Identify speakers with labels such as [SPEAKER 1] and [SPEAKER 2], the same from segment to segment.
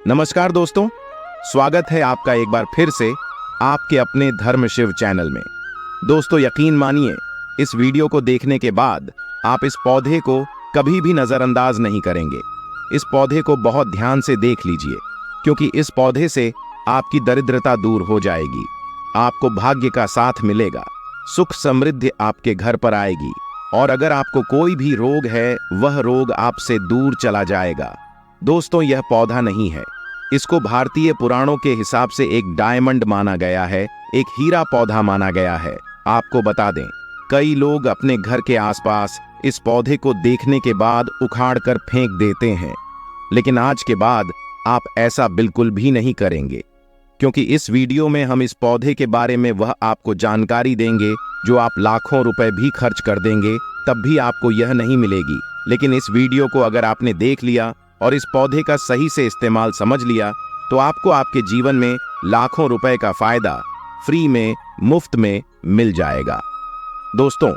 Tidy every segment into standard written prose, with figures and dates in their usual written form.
[SPEAKER 1] नमस्कार दोस्तों, स्वागत है आपका एक बार फिर से आपके अपने धर्म शिव चैनल में। दोस्तों यकीन मानिए, इस वीडियो को देखने के बाद आप इस पौधे को कभी भी नजरअंदाज नहीं करेंगे। इस पौधे को बहुत ध्यान से देख लीजिए, क्योंकि इस पौधे से आपकी दरिद्रता दूर हो जाएगी, आपको भाग्य का साथ मिलेगा, सुख समृद्धि आपके घर पर आएगी और अगर आपको कोई भी रोग है वह रोग आपसे दूर चला जाएगा। दोस्तों यह पौधा नहीं है, इसको भारतीय पुराणों के हिसाब से एक डायमंड माना गया है, एक हीरा पौधा माना गया है। आपको बता दें, कई लोग अपने घर के आसपास इस पौधे को देखने के बाद उखाड़ कर फेंक देते हैं, लेकिन आज के बाद आप ऐसा बिल्कुल भी नहीं करेंगे, क्योंकि इस वीडियो में हम इस पौधे के बारे में वह आपको जानकारी देंगे जो आप लाखों रुपए भी खर्च कर देंगे तब भी आपको यह नहीं मिलेगी। लेकिन इस वीडियो को अगर आपने देख लिया और इस पौधे का सही से इस्तेमाल समझ लिया तो आपको आपके जीवन में लाखों रुपए का फायदा फ्री में, मुफ्त में मिल जाएगा। दोस्तों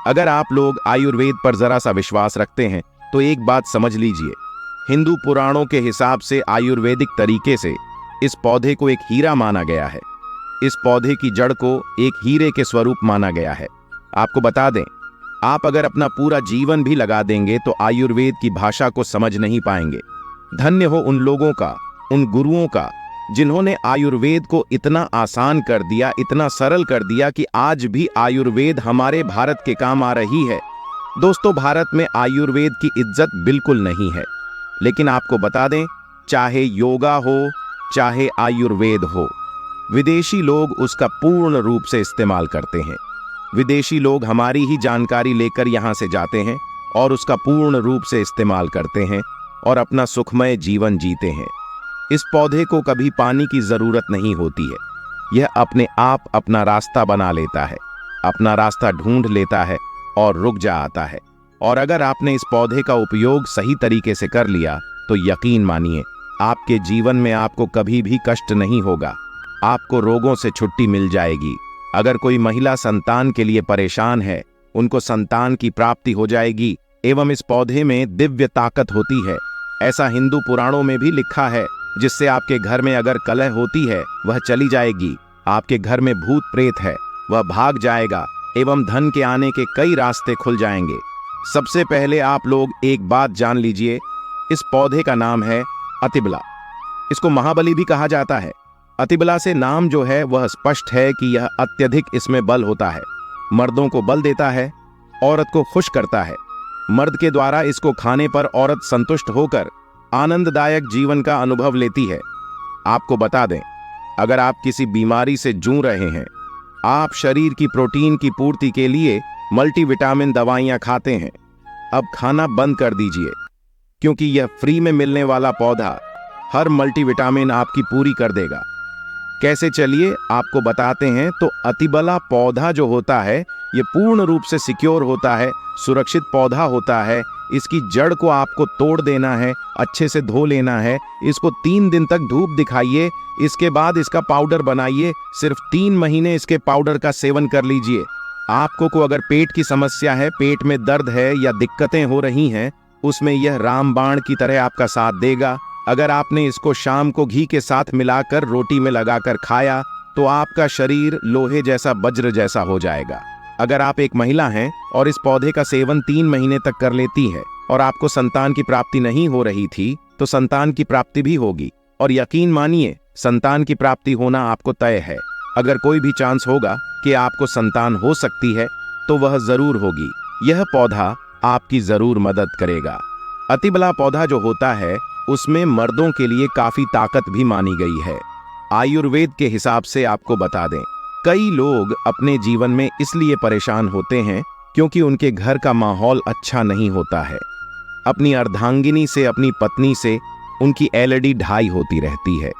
[SPEAKER 1] अगर आप लोग आयुर्वेद पर जरा सा विश्वास रखते हैं तो एक बात समझ लीजिए, हिंदू पुराणों के हिसाब से आयुर्वेदिक तरीके से इस पौधे को एक हीरा माना गया है। इस पौधे की जड़ को एक हीरे के स्वरूप माना गया है। आपको बता दें, आप अगर अपना पूरा जीवन भी लगा देंगे तो आयुर्वेद की भाषा को समझ नहीं पाएंगे। धन्य हो उन लोगों का, उन गुरुओं का, जिन्होंने आयुर्वेद को इतना आसान कर दिया, इतना सरल कर दिया कि आज भी आयुर्वेद हमारे भारत के काम आ रही है। दोस्तों भारत में आयुर्वेद की इज्जत बिल्कुल नहीं है, लेकिन आपको बता दें, चाहे योगा हो चाहे आयुर्वेद हो, विदेशी लोग उसका पूर्ण रूप से इस्तेमाल करते हैं। विदेशी लोग हमारी ही जानकारी लेकर यहां से जाते हैं और उसका पूर्ण रूप से इस्तेमाल करते हैं और अपना सुखमय जीवन जीते हैं। इस पौधे को कभी पानी की जरूरत नहीं होती है, यह अपने आप अपना रास्ता बना लेता है, अपना रास्ता ढूंढ लेता है और रुक जाता है। और अगर आपने इस पौधे का उपयोग सही तरीके से कर लिया तो यकीन मानिए, आपके जीवन में आपको कभी भी कष्ट नहीं होगा, आपको रोगों से छुट्टी मिल जाएगी। अगर कोई महिला संतान के लिए परेशान है, उनको संतान की प्राप्ति हो जाएगी। एवं इस पौधे में दिव्य ताकत होती है, ऐसा हिंदू पुराणों में भी लिखा है, जिससे आपके घर में अगर कलह होती है वह चली जाएगी, आपके घर में भूत प्रेत है वह भाग जाएगा एवं धन के आने के कई रास्ते खुल जाएंगे। सबसे पहले आप लोग एक बात जान लीजिए, इस पौधे का नाम है अतिबला। इसको महाबली भी कहा जाता है। अतिबला से नाम जो है वह स्पष्ट है कि यह अत्यधिक इसमें बल होता है, मर्दों को बल देता है, औरत को खुश करता है। मर्द के द्वारा इसको खाने पर औरत संतुष्ट होकर आनंददायक जीवन का अनुभव लेती है। आपको बता दें, अगर आप किसी बीमारी से जूझ रहे हैं, आप शरीर की प्रोटीन की पूर्ति के लिए मल्टीविटामिन दवाइयां खाते हैं, अब खाना बंद कर दीजिए, क्योंकि यह फ्री में मिलने वाला पौधा हर मल्टीविटामिन आपकी पूरी कर देगा। कैसे, चलिए आपको बताते हैं। तो अतिबला पौधा जो होता है ये पूर्ण रूप से सिक्योर होता है, सुरक्षित पौधा होता है। इसकी जड़ को आपको तोड़ देना है, अच्छे से धो लेना है, इसको 3 दिन तक धूप दिखाइए, इसके बाद इसका पाउडर बनाइए। सिर्फ 3 महीने इसके पाउडर का सेवन कर लीजिए। आपको को अगर पेट की समस्या है, पेट में दर्द है या दिक्कतें हो रही हैं, उसमें यह रामबाण की तरह आपका साथ देगा। अगर आपने इसको शाम को घी के साथ मिलाकर रोटी में लगाकर खाया तो आपका शरीर लोहे जैसा, वज्र जैसा हो जाएगा। अगर आप एक महिला हैं और इस पौधे का सेवन 3 महीने तक कर लेती है और आपको संतान की प्राप्ति नहीं हो रही थी तो संतान की प्राप्ति भी होगी। और यकीन मानिए, संतान की प्राप्ति होना आपको तय है। अगर कोई भी चांस होगा कि आपको संतान हो सकती है तो वह जरूर होगी। यह पौधा आपकी जरूर मदद करेगा। अतिबला पौधा जो होता है उसमें मर्दों के लिए काफी ताकत भी मानी गई है। आयुर्वेद के हिसाब से आपको बता दें, कई लोग अपने जीवन में इसलिए परेशान होते हैं क्योंकि उनके घर का माहौल अच्छा नहीं होता है। अपनी अर्धांगिनी से, अपनी पत्नी से उनकी एलईडी ढाई होती रहती है।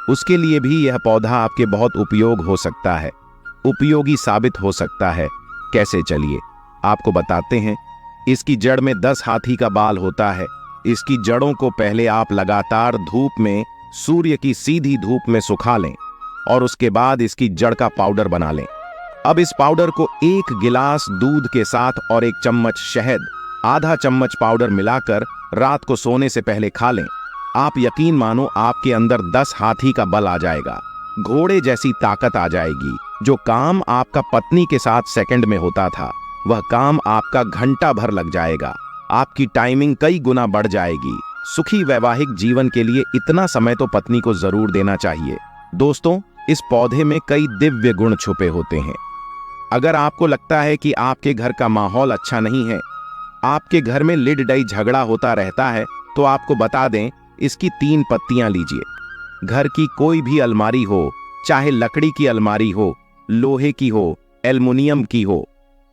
[SPEAKER 1] उसके लिए भी यह पौधा आपके बहुत उपयोग हो सकता है, उपयोगी साबित हो सकता है। कैसे, चलिए आपको बताते हैं। इसकी जड़ में 10 हाथी का बाल होता है। इसकी जड़ों को पहले आप लगातार धूप में, सूर्य की सीधी धूप में सुखा लें और उसके बाद इसकी जड़ का पाउडर बना लें। अब इस पाउडर को 1 गिलास दूध के साथ और 1 चम्मच शहद, आधा चम्मच पाउडर मिलाकर रात को सोने से पहले खा लें। आप यकीन मानो आपके अंदर 10 हाथी का बल आ जाएगा, घोड़े जैसी ताकत आ जाएगी। जो काम आपका पत्नी के साथ सेकंड में होता था, वह काम आपका घंटा भर लग जाएगा। आपकी टाइमिंग कई गुना बढ़ जाएगी। सुखी वैवाहिक जीवन के लिए इतना समय तो पत्नी को जरूर देना चाहिए। दोस्तों, इस पौधे में कई दिव्य गुण छुपे होते हैं। अगर आपको लगता है कि आपके घर का माहौल अच्छा नहीं है, आपके घर में लिड डई झगड़ा होता रहता है, तो आपको बता दें, इसकी 3 पत्तियां लीजिए। घर की कोई भी अलमारी हो, चाहे लकड़ी की अलमारी हो, लोहे की हो, एल्युमिनियम की हो,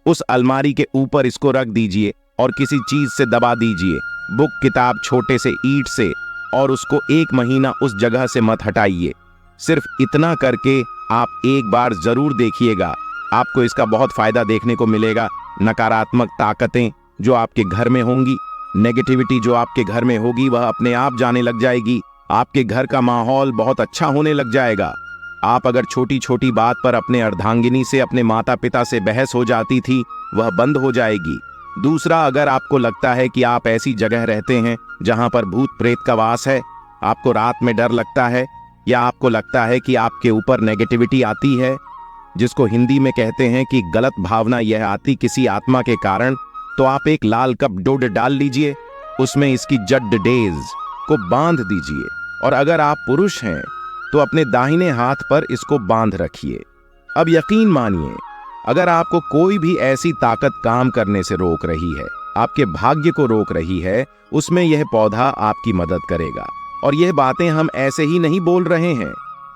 [SPEAKER 1] उस अलमारी के ऊपर इसको रख दीजिए और किसी चीज से दबा दीजिए, बुक किताब छोटे से ईंट से, और उसको 1 महीना उस जगह से मत हटाइए। सिर्फ इतना करके आप एक बार जरूर देखिएगा, आपको इसका बहुत फायदा देखने को मिलेगा। नकारात्मक ताकतें जो आपके घर में होंगी, नेगेटिविटी जो आपके घर में होगी, वह अपने आप जाने लग जाएगी। आपके घर का माहौल बहुत अच्छा होने लग जाएगा। आप अगर छोटी छोटी बात पर अपने अर्धांगिनी से, अपने माता पिता से बहस हो जाती थी, वह बंद हो जाएगी। दूसरा, अगर आपको लगता है कि आप ऐसी जगह रहते हैं जहां पर भूत प्रेत का वास है, आपको रात में डर लगता है, या आपको लगता है कि आपके ऊपर नेगेटिविटी आती है, जिसको हिंदी में कहते हैं कि गलत भावना यह आती किसी आत्मा के कारण, तो आप एक लाल कप दूध डाल लीजिए, उसमें इसकी जड डेज को बांध दीजिए, और अगर आप पुरुष हैं तो अपने दाहिने हाथ पर इसको बांध रखिए। अब यकीन मानिए, अगर आपको कोई भी ऐसी ताकत काम करने से रोक रही है, आपके भाग्य को रोक रही है, उसमें यह पौधा आपकी मदद करेगा। और यह बातें हम ऐसे ही नहीं बोल रहे हैं।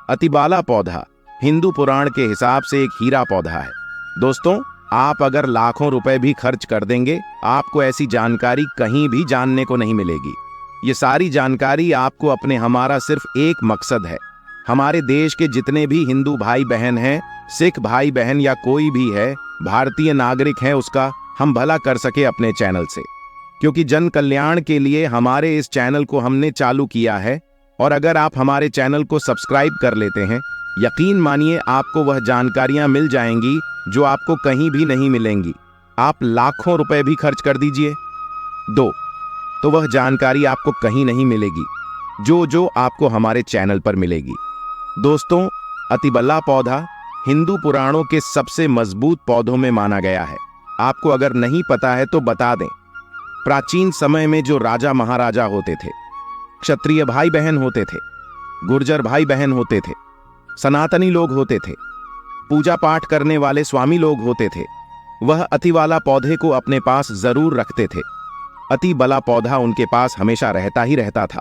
[SPEAKER 1] अतिबाला पौधा हिंदू पुराण के हिसाब से एक हीरा पौधा है। दोस्तों, आप अगर लाखों रुपए भी खर्च कर देंगे, आपको ऐसी जानकारी कहीं भी जानने को नहीं मिलेगी। ये सारी जानकारी आपको अपने हमारा सिर्फ एक मकसद है, हमारे देश के जितने भी हिंदू भाई बहन हैं, सिख भाई बहन या कोई भी है, भारतीय नागरिक है, उसका हम भला कर सके अपने चैनल से। क्योंकि जन कल्याण के लिए हमारे इस चैनल को हमने चालू किया है। और अगर आप हमारे चैनल को सब्सक्राइब कर लेते हैं, यकीन मानिए आपको वह जानकारियां मिल जाएंगी जो आपको कहीं भी नहीं मिलेंगी। आप लाखों रुपए भी खर्च कर दीजिए, तो वह जानकारी आपको कहीं नहीं मिलेगी जो आपको हमारे चैनल पर मिलेगी। दोस्तों, अतिबला पौधा हिंदू पुराणों के सबसे मजबूत पौधों में माना गया है। आपको अगर नहीं पता है तो बता दें, प्राचीन समय में जो राजा महाराजा होते थे, क्षत्रिय भाई बहन होते थे, गुर्जर भाई बहन होते थे, सनातनी लोग होते थे, पूजा पाठ करने वाले स्वामी लोग होते थे, वह अतिवाला पौधे को अपने पास जरूर रखते थे। अतिबला पौधा उनके पास हमेशा रहता ही रहता था।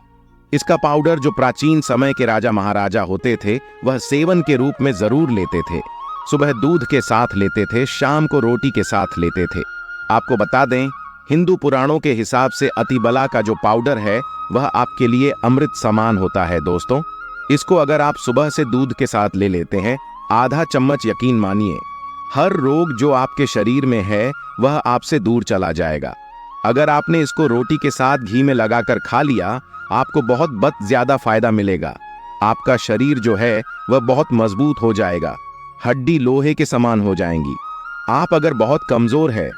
[SPEAKER 1] इसका पाउडर जो प्राचीन समय के राजा महाराजा होते थे, वह सेवन के रूप में जरूर लेते थे। सुबह दूध के साथ लेते थे, शाम को रोटी के साथ लेते थे। आपको बता दें, हिंदू पुराणों के हिसाब से अतिबला का जो पाउडर है, वह आपके लिए अमृत समान होता है। दोस्तों, इसको अगर आप सुबह से दूध के साथ ले लेते हैं, आधा चम्मच, यकीन मानिए हर रोग जो आपके शरीर में है वह आपसे दूर चला जाएगा। अगर आपने इसको रोटी के साथ घी में लगाकर खा लिया, आपको बहुत ज्यादा फायदा मिलेगा। आपका शरीर जो है वह बहुत मजबूत हो जाएगा, हड्डी लोहे के समान हो जाएंगी। आप अगर बहुत कमजोर है,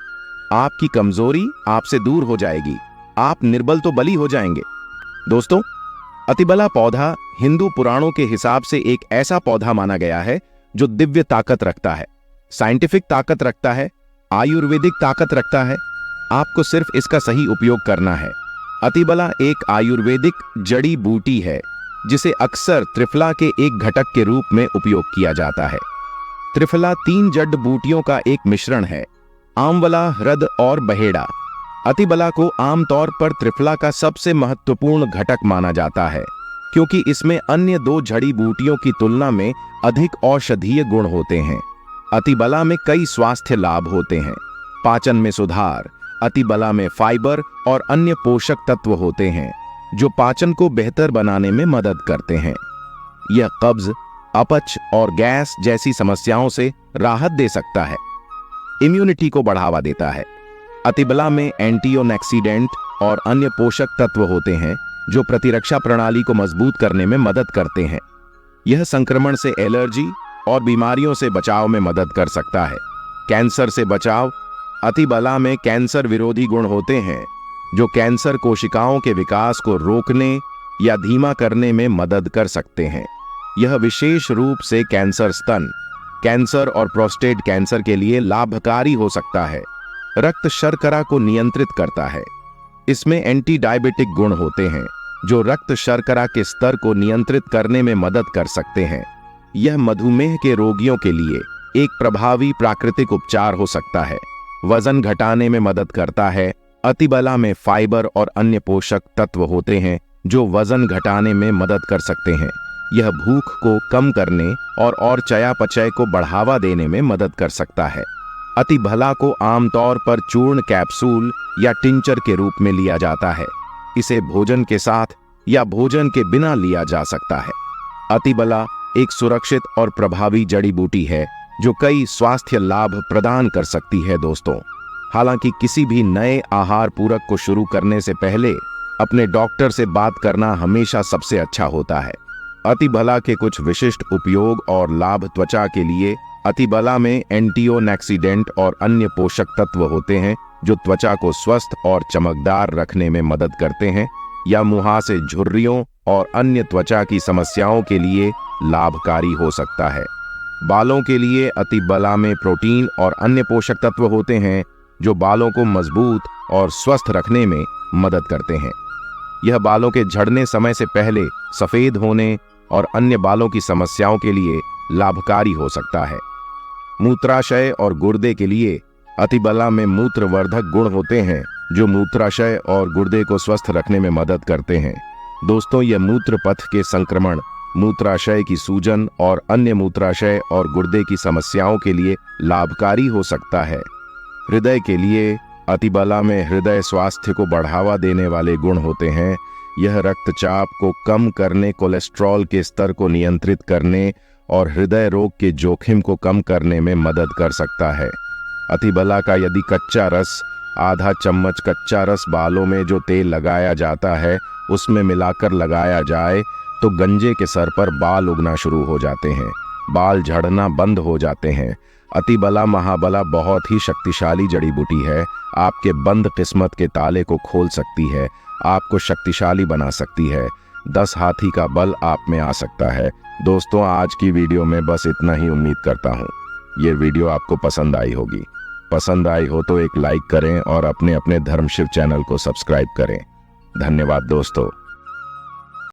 [SPEAKER 1] आपकी कमजोरी आपसे दूर हो जाएगी, आप निर्बल तो बली हो जाएंगे। दोस्तों, अतिबला पौधा हिंदू पुराणों के हिसाब से एक ऐसा पौधा माना गया है जो दिव्य ताकत रखता है, साइंटिफिक ताकत रखता है, आयुर्वेदिक ताकत रखता है। आपको सिर्फ इसका सही उपयोग करना है। अतिबला एक आयुर्वेदिक जड़ी बूटी है जिसे अक्सर त्रिफला के एक घटक के रूप में उपयोग किया जाता है। त्रिफला 3 जड़ बूटियों का एक मिश्रण है, आमवला, हृद और बहेड़ा। अतिबला को आमतौर पर त्रिफला का सबसे महत्वपूर्ण घटक माना जाता है, क्योंकि इसमें अन्य 2 जड़ी बूटियों की तुलना में अधिक औषधीय गुण होते हैं। अतिबला में कई स्वास्थ्य लाभ होते हैं। पाचन में सुधार, अतिबला में फाइबर और अन्य पोषक तत्व होते हैं जो पाचन को बेहतर बनाने में मदद करते हैं। यह कब्ज, अपच और गैस जैसी समस्याओं से राहत दे सकता है। इम्यूनिटी को बढ़ावा देता है। अतिबला में एंटीऑक्सीडेंट और अन्य पोषक तत्व होते हैं जो प्रतिरक्षा प्रणाली को मजबूत करने में मदद करते हैं। यह संक्रमण से, एलर्जी और बीमारियों से बचाव में मदद कर सकता है। कैंसर से बचाव, अतिबला में कैंसर विरोधी गुण होते हैं जो कैंसर कोशिकाओं के विकास को रोकने या धीमा करने में मदद कर सकते हैं। यह विशेष रूप से कैंसर, स्तन कैंसर और प्रोस्टेट कैंसर के लिए लाभकारी हो सकता है। रक्त शर्करा को नियंत्रित करता है। इसमें एंटी डायबिटिक गुण होते हैं जो रक्त शर्करा के स्तर को नियंत्रित करने में मदद कर सकते हैं। यह मधुमेह के रोगियों के लिए एक प्रभावी प्राकृतिक उपचार हो सकता है। वजन घटाने में मदद करता है। अतिबला में फाइबर और अन्य पोषक तत्व होते हैं जो वजन घटाने में मदद कर सकते हैं। यह भूख को कम करने और चयापचय को बढ़ावा देने में मदद कर सकता है। अतिबला को आमतौर पर चूर्ण, कैप्सूल या टिंचर के रूप में लिया जाता है। इसे भोजन के साथ या भोजन के बिना लिया जा सकता है। अतिबला एक सुरक्षित और प्रभावी जड़ी बूटी है जो कई स्वास्थ्य लाभ प्रदान कर सकती है दोस्तों। हालांकि किसी भी नए आहार पूरक को शुरू करने से पहले अपने डॉक्टर से बात करना हमेशा सबसे अच्छा होता है। अतिबला के कुछ विशिष्ट उपयोग और लाभ। त्वचा के लिए अतिबला में एंटीओक्सीडेंट और अन्य पोषक तत्व होते हैं जो त्वचा को स्वस्थ और चमकदार रखने में मदद करते हैं। या मुहासे, झुर्रियों और अन्य त्वचा की समस्याओं के लिए लाभकारी हो सकता है। बालों के लिए अतिबला में प्रोटीन और अन्य पोषक तत्व होते हैं जो बालों को मजबूत और स्वस्थ रखने में मदद करते हैं। यह बालों के झड़ने समय से पहले सफेद होने और अन्य बालों की समस्याओं के लिए लाभकारी हो सकता है। मूत्राशय और गुर्दे के लिए अतिबला में मूत्रवर्धक गुण होते हैं जो मूत्राशय और गुर्दे को स्वस्थ रखने में मदद करते हैं। दोस्तों, यह मूत्र पथ के संक्रमण, मूत्राशय की सूजन और अन्य मूत्राशय और गुर्दे की समस्याओं के लिए लाभकारी हो सकता है। हृदय के लिए अतिबला में हृदय स्वास्थ्य को बढ़ावा देने वाले गुण होते हैं। यह रक्तचाप को कम करने, कोलेस्ट्रॉल के स्तर को नियंत्रित करने और हृदय रोग के जोखिम को कम करने में मदद कर सकता है। अतिबला का यदि कच्चा रस, आधा चम्मच कच्चा रस बालों में जो तेल लगाया जाता है उसमें मिलाकर लगाया जाए तो गंजे के सर पर बाल उगना शुरू हो जाते हैं, बाल झड़ना बंद हो जाते हैं। अतिबला महाबला बहुत ही शक्तिशाली जड़ी बूटी है। आपके बंद किस्मत के ताले को खोल सकती है, आपको शक्तिशाली बना सकती है। 10 हाथी का बल आप में आ सकता है। दोस्तों, आज की वीडियो में बस इतना ही। उम्मीद करता हूँ ये वीडियो आपको पसंद आई होगी। पसंद आई हो तो एक लाइक करें और अपने धर्म शिव चैनल को सब्सक्राइब करें। धन्यवाद दोस्तों।